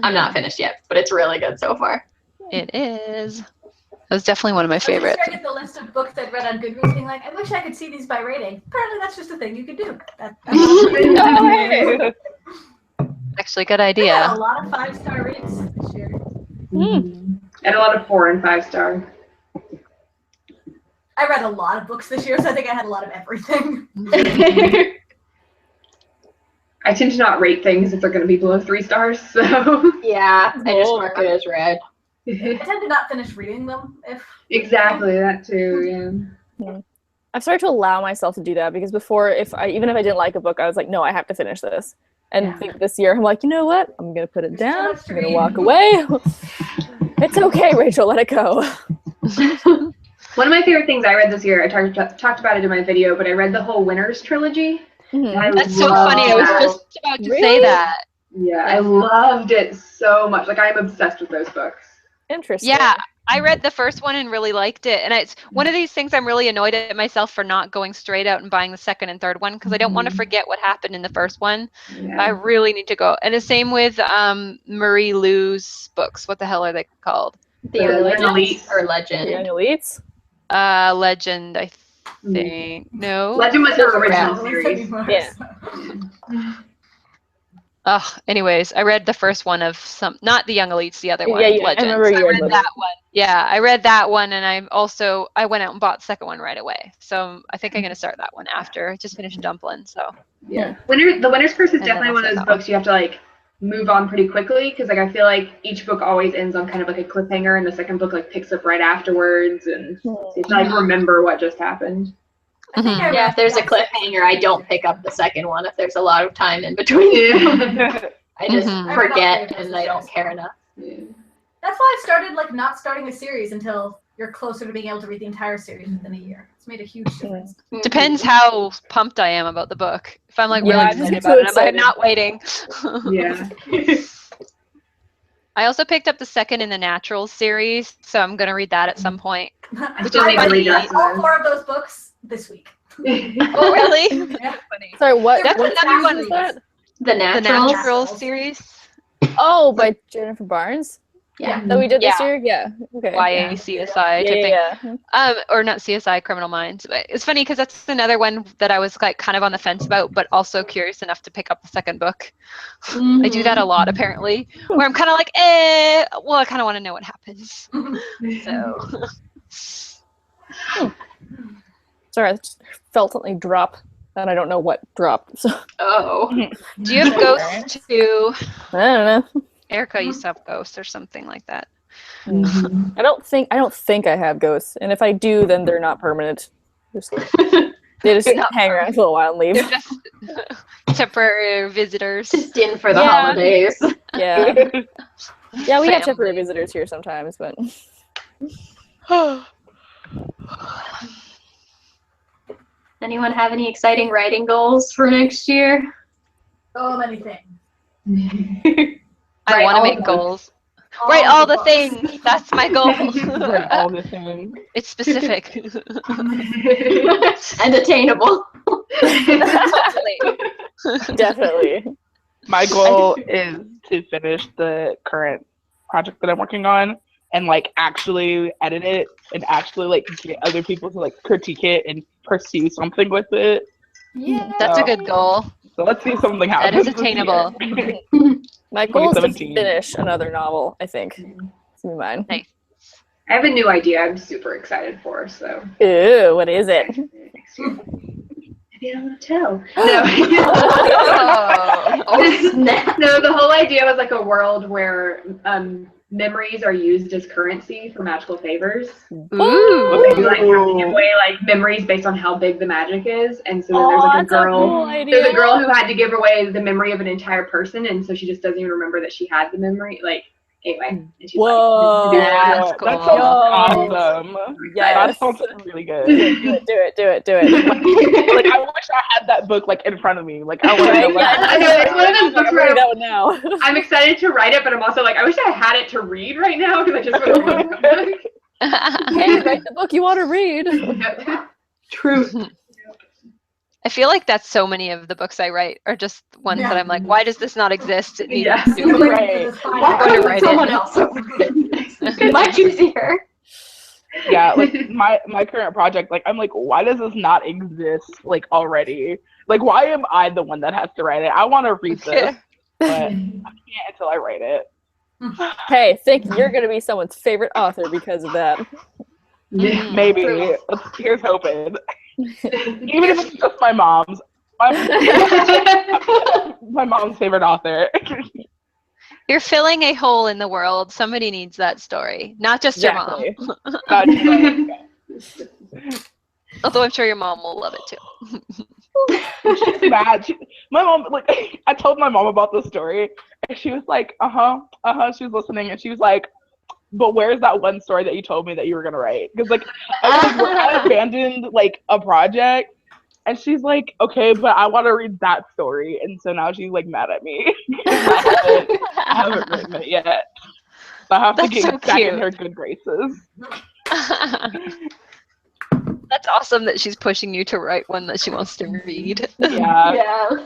I'm not finished yet, but it's really good so far. It is. That was definitely one of my I was favorites. just staring at the list of books I'd read on Goodreads, being like, I wish I could see these by rating. Apparently, that's just a thing you could do. Actually, good I got idea. a lot of 5-star reads this year. And a lot of 4 and 5 star. I read a lot of books this year, so I think I had a lot of everything. I tend to not rate things if they're going to be below 3 stars, so. Yeah, I just mark it as read. I tend to not finish reading them if Exactly, that too, yeah. I've started to allow myself to do that because before, even if I didn't like a book, I was like, no, I have to finish this. And I think this year, I'm like, you know what? I'm gonna put it down. I'm gonna walk away. It's okay, Rachel. Let it go. One of my favorite things I read this year, I talked about it in my video, but I read the whole Winners trilogy. Mhm. I That's so love funny. I was that. just about to say Really? that. Yeah, I loved it so much. Like, I'm obsessed with those books. Interesting. Yeah, I read the first one and really liked it. And it's one of these things I'm really annoyed at myself for not going straight out and buying the second and third one because I don't want to forget what happened in the first one. Yeah. I really need to go. And the same with Marie Lou's books. What the hell are they called? The The Legend Elites. or The Legend. Young Elites. Legend, I think. No. Legend was her original Those series. anymore. Yeah. Oh, anyways, I read the first one of not the Young Elites, the other one, Yeah, I Legend. remember So I you read read that one. Yeah, I read that one, and I went out and bought the second one right away. So I think I'm gonna start that one after I just finished Dumplin'. So Yeah. The Winter's Curse is And then definitely I'll one of say those that books you have to like move on pretty quickly because like I feel like each book always ends on kind of like a cliffhanger and the second book like picks up right afterwards and you have to like remember what just happened. I think I Yeah, read if there's a that cliffhanger, I don't pick up the second one if there's a lot of time in between. Yeah. I just Mhm. forget and I don't care enough. That's why I started like not starting a series until you're closer to being able to read the entire series within a year. It's made a huge difference. depends how pumped I am about the book. If I'm like Yeah, really I just excited get about so it, I'm like excited. not waiting. Yeah. I also picked up the second in the Naturals series, so I'm gonna read that at some point. I Which still is need to funny. read the rest all of 4 of those books this week. those. Oh, really? Yeah. Funny. Sorry, what? That's what another series one. is that? The The Naturals. Naturals series, Oh, by Jennifer Barnes. Yeah. That we did this Yeah. year. Yeah. Okay. YA CSI type thing. Yeah. Or not CSI, Criminal Minds. But it's funny because that's another one that I was like kind of on the fence about, but also curious enough to pick up the second book. I do that a lot apparently, where I'm kind of like, well, I kind of want to know what happens. So Sorry, I just felt something drop, and I don't know what dropped. So Oh. do you have Ghosts too? I don't know. Erica used to have Ghosts or something like that. I don't think I have ghosts, and if I do, then they're not permanent. They just hang around for a while and leave. They're just temporary visitors. Just in for the Yeah. holidays. Yeah, yeah, we have Family. temporary visitors here sometimes, but Anyone have any exciting writing goals for next year? So many things. I Write want to all make the goals. Write all the books. things. That's my goal. Right, all the things. It's specific. And attainable. definitely. My goal is to finish the current project that I'm working on and like actually edit it and actually like get other people to like critique it and pursue something with it. Yeah. That's a good goal. So let's see if something That happens. is attainable. My goal is to 2017. finish another novel. I think it's gonna be mine. Nice. I have a new idea I'm super excited for, so Ooh, what is it? next year. Maybe I don't want to tell. No. Oh, snap. No, the whole idea was like a world where memories are used as currency for magical favors. Ooh. You like have to give away like memories based on how big the magic is, and so then there's like a that's girl. cool idea. There's a girl who had to give away the memory of an entire person, and so she just doesn't even remember that she had the memory. Like anyway, and she's Whoa. like, That's That cool. sounds Yo. awesome. Yes. That sounds really good. Do it. Like I wish I had that book like in front of me. Like I want to know what Yeah, I know, it's one of those books I'm where reading that one now. I'm excited to write it, but I'm also like, I wish I had it to read right now because I just want to read the book. Hey, write the book you want to read. Truth. I feel like that's so many of the books I write are just ones that I'm like, why does this not exist? It needs Yeah. to do it. Right. Why going to couldn't write someone it. else have written this? Much easier. Yeah, like my current project, like I'm like, why does this not exist like already? Like why am I the one that has to write it? I want to read this, but I can't until I write it. Hey, think you're gonna be someone's favorite author because of that. Mhm. Maybe. Here's hoping. Even if it's just my mom's. My mom's favorite author. You're filling a hole in the world. Somebody needs that story, not just your mom. Exactly. Although I'm sure your mom will love it too. She's mad. My mom, like, I told my mom about this story, and she was like, she was listening, and she was like, but where's that one story that you told me that you were gonna write? Because like, I abandoned like a project, And she's like, okay, but I want to read that story. And so now she's like mad at me. I haven't written it yet. So I have to That's get so back in cute. her good graces. That's awesome that she's pushing you to write one that she wants to read. Yeah. Yeah.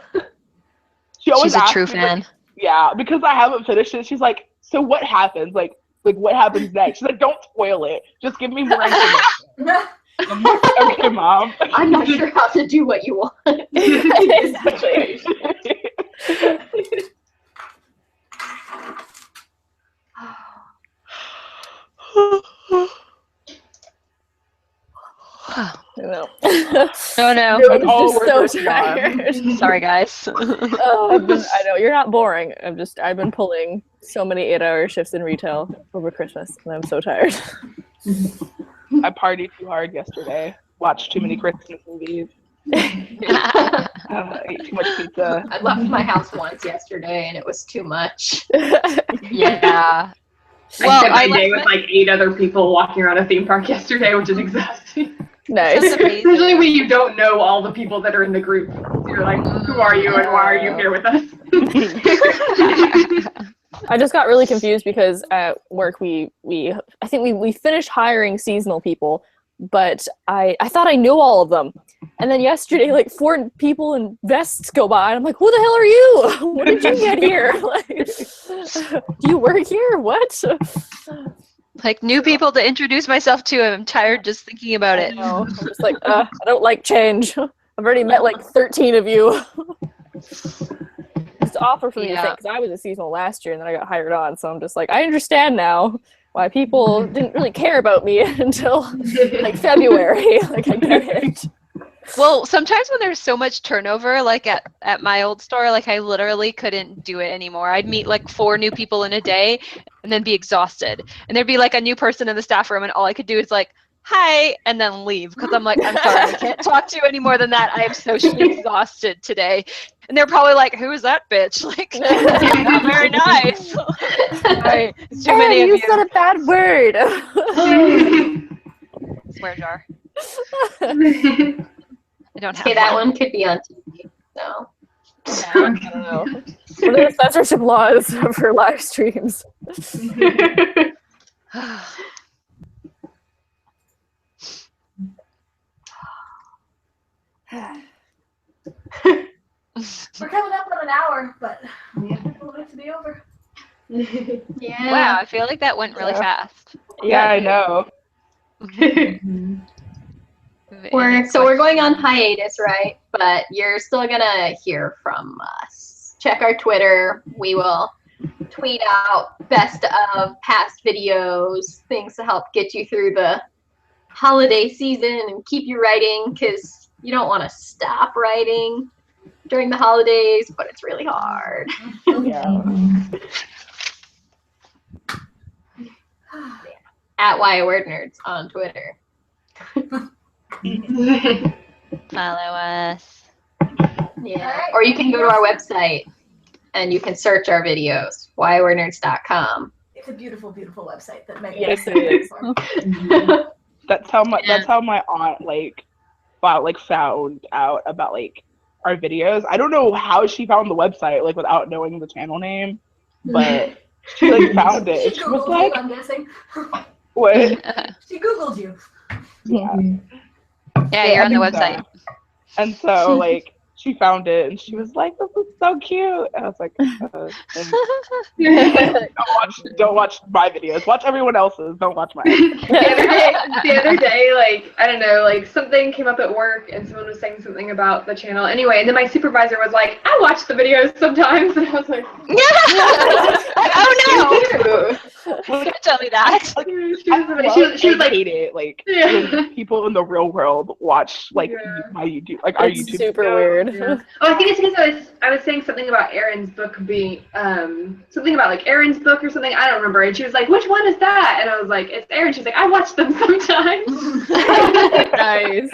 She always She's a asks true me, fan. like, yeah, because I haven't finished it. She's like, so what happens? Like what happens next? She's like, don't spoil it. Just give me more information. I'm like, okay, Mom. I'm not sure how to do what you want. Exactly. Oh No. no. I'm all just so working on. tired. Sorry, guys. I know you're not boring. I've been pulling so many 8-hour shifts in retail over Christmas, and I'm so tired. I partied too hard yesterday. Watched too many Christmas movies. Ate too much pizza. I left my house once yesterday and it was too much. Yeah. I Well, spent my I day left with like 8 other people walking around a theme park yesterday, which is exhausting. Nice. That's amazing. Especially when you don't know all the people that are in the group. You're like, who are you and why are you here with us? I just got really confused because at work I think we finished hiring seasonal people, but I thought I knew all of them. And then yesterday, like 4 people in vests go by, and I'm like, who the hell are you? When did you get here? Like, do you work here? What? Like new people to introduce myself to. I'm tired just thinking about I it. know. I'm just like, I don't like change. I've already met like 13 of you. It's awful for me to think, because I was a seasonal last year and then I got hired on. So I'm just like, I understand now why people didn't really care about me until like February. Like, I get it. Well, sometimes when there's so much turnover, like at my old store, like I literally couldn't do it anymore. I'd meet like 4 new people in a day and then be exhausted. And there'd be like a new person in the staff room and all I could do is like, hi, and then leave. Because I'm like, I'm sorry, I can't talk to you any more than that. I am socially exhausted today. And they're probably like, who is that bitch? Like, not very nice. Sorry, it's too many of you you. said a bad word. Swear jar. I don't have Okay, that one could be on TV. So I don't know. What are the censorship laws for live streams? We're coming up on an hour, but we want it to be over. yeah. Wow, I feel like that went really fast. Yeah, I know. We're going on hiatus, right? But you're still gonna hear from us. Check our Twitter. We will tweet out best of past videos, things to help get you through the holiday season and keep you writing, because you don't want to stop writing during the holidays, but it's really hard. Yeah. At Why Word Nerds on Twitter. Follow us. Yeah. Or you can go to our website and you can search our videos, whywordnerds.com. It's a beautiful, beautiful website that Megan Yes, has it is. for. That's how my aunt found out about like our videos. I don't know how she found the website like without knowing the channel name, but she like found it. And She she was Googled like, you, I'm guessing. "What?" She Googled you. Yeah. Yeah, you're I on the think so. website. And so like she found it and she was like, "This is so cute." And I was like, don't watch my videos. Watch everyone else's. Don't watch mine. The other day, like, I don't know, like something came up at work and someone was saying something about the channel. Anyway, and then my supervisor was like, I watch the videos sometimes. And I was like, Oh no! Don't tell me that. she was like, hate it. Like Yeah. when people in the real world watch like Yeah. my YouTube, like our It's YouTube. super videos. weird. Yeah. Oh, I think it's because I was saying something about Erin's book being something about like Erin's book or something. I don't remember. And she was like, "Which one is that?" And I was like, "It's Erin." She's like, "I watch them sometimes." Nice.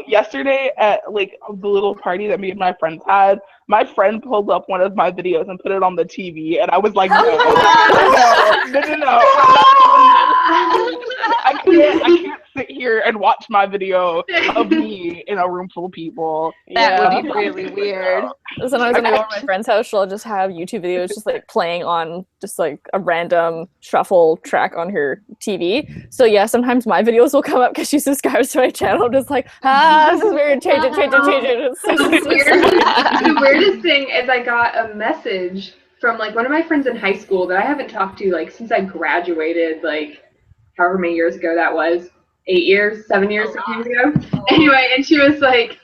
Yesterday at like the little party that me and my friends had, my friend pulled up one of my videos and put it on the TV, and I was like, no. I can't sit here and watch my video of me in a room full of people. That would be really weird. Sometimes when I go to my friend's house, she'll just have YouTube videos just like playing on just like a random shuffle track on her TV. So yeah, sometimes my videos will come up because she subscribes to my channel. I'm just like, this is weird. Change it. It's so The weirdest thing is I got a message from like one of my friends in high school that I haven't talked to like since I graduated, like however many years ago that was, 7 years ago. Anyway, and she was like,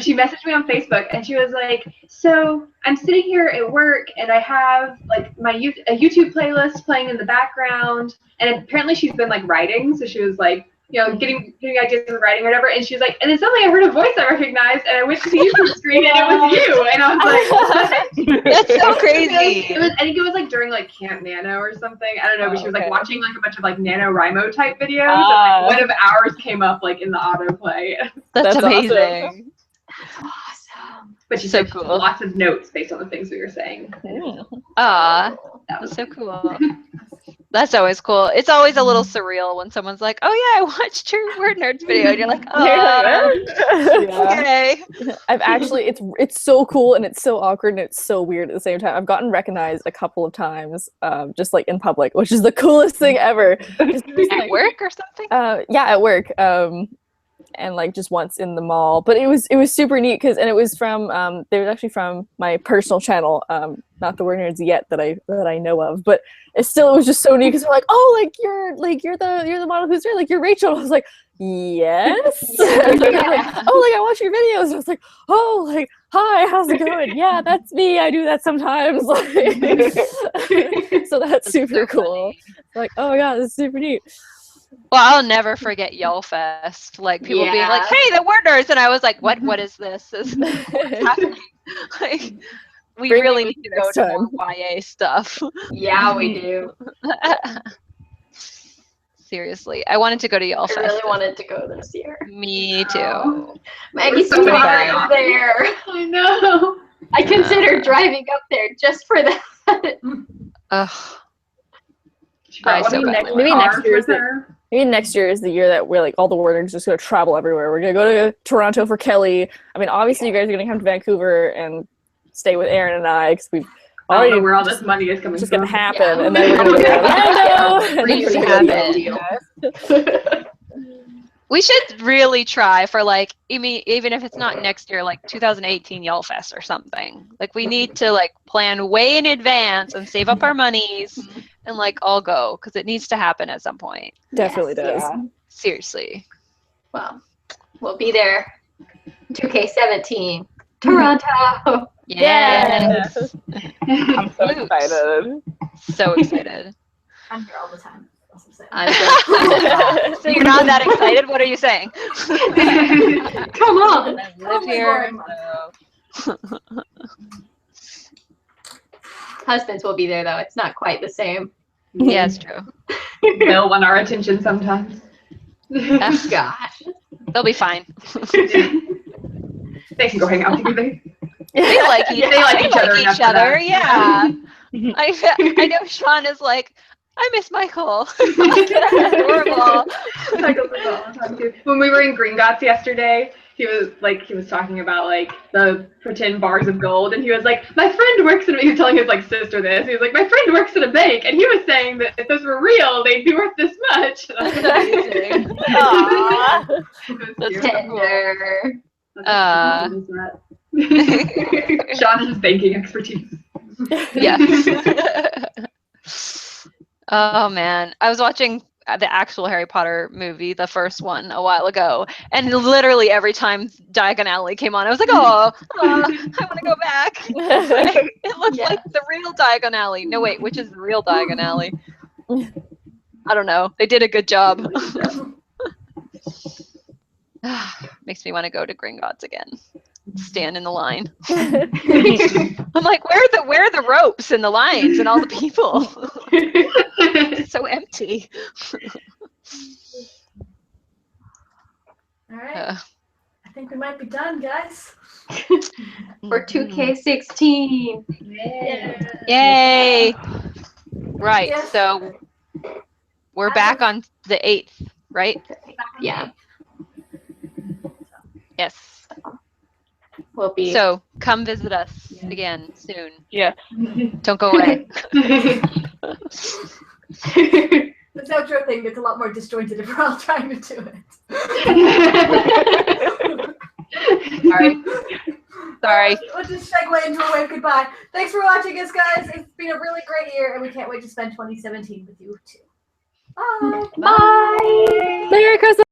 she messaged me on Facebook and she was like, so I'm sitting here at work and I have like a YouTube playlist playing in the background, and apparently she's been like writing, so she was like, getting ideas for writing or whatever, and she was like, and then suddenly I heard a voice I recognized, and I went to the YouTube screen and it was you, and I was like, what? That's so crazy. I think it was like during like Camp Nano or something, I don't know, but she was like watching like a bunch of like NaNoWriMo type videos, and like one of ours came up like in the autoplay. That's amazing. awesome. Awesome. But she So said cool. lots of notes based on the things we were saying. Aw, That was that's so cool. That's always cool. It's always a little surreal when someone's like, "Oh yeah, I watched your Word Nerds video," and you're like, "Oh, okay." I've actually, it's so cool and it's so awkward and it's so weird at the same time. I've gotten recognized a couple of times, just like in public, which is the coolest thing ever. Just, At work or something? yeah, at work. And like just once in the mall, but it was super neat because, and it was from they was actually from my personal channel, not the Word Nerds yet that I know of, but it was just so neat because they're like, oh, you're the model who's there, like you're Rachel. I was like, yes. And they're like, oh, like I watch your videos. And I was like, oh, like hi, how's it going? Yeah, that's me. I do that sometimes. Like, so that's super cool. Like, oh my god, this is super neat. Well, I'll never forget YellFest. Like people being like, "Hey, the Word Nerds," and I was like, "What is this? What's happening?" Like, we Bring really me need to go next to time. more YA stuff. Yeah, we do. Seriously, I wanted to go to YellFest. I really wanted to go this year. Me too. Oh, Maggie's so many daughter great is there. I know. I considered driving up there just for that. Ugh. She brought I one so of the badly maybe cars next year is with the- her. Maybe next year is the year that we're like all the Word Nerds just gonna travel everywhere. We're gonna go to Toronto for Kelly. I mean, obviously you guys are gonna come to Vancouver and stay with Aaron and I because we've I don't already know where all this money is coming just from. gonna happen, Yeah. and then we're gonna go to Orlando. and then Dreams we're gonna happen. We should really try for like, even if it's not next year, like 2018 YellFest or something. Like we need to like plan way in advance and save up our monies and like all go because it needs to happen at some point. Definitely Yes, does. Seriously. Well, we'll be there. 2K17, Toronto. Yes. I'm so Flutes. excited. So excited. I'm here all the time. That's what I'm I'm so So you're not that excited? What are you saying? Come on. I live Totally here. boring. So. Husbands will be there though. It's not quite the same. Yeah, it's true. They'll want our attention sometimes. Ugh, Gosh. they'll be fine. They can go hang out together. They like each, Yeah, they like each other enough for that. Yeah. I know Sean is like, I miss Michael. Adorable. Michael's like that all the time, too. When we were in Gringotts yesterday, he was talking about like the pretend bars of gold, and he was like, my friend works in, he was telling his like sister this, he was like, my friend works at a bank, and he was saying that if those were real, they'd be worth this much. And I was like, Amazing. Aw. it was That's cute. Tender. That's Sean has banking expertise. Yes. Oh man, I was watching the actual Harry Potter movie, the first one, a while ago, and literally every time Diagon Alley came on, I was like, oh, I want to go back. It looks Yeah. like the real Diagon Alley. No, wait, which is the real Diagon Alley? I don't know. They did a good job. Makes me want to go to Gringotts again. Stand in the line. I'm like, where are the ropes and the lines and all the people? It's so empty. All right. I think we might be done, guys. For 2K16. Yay! Right. Yes. So we're back on the 8th, right? Yeah. Yes. We'll be So come visit us again soon. Yeah. Don't go away. This outro thing gets a lot more disjointed if we're all trying to do it. Sorry. We'll just segue into a wave goodbye. Thanks for watching us, guys. It's been a really great year, and we can't wait to spend 2017 with you too. Bye. Bye. Merry Christmas.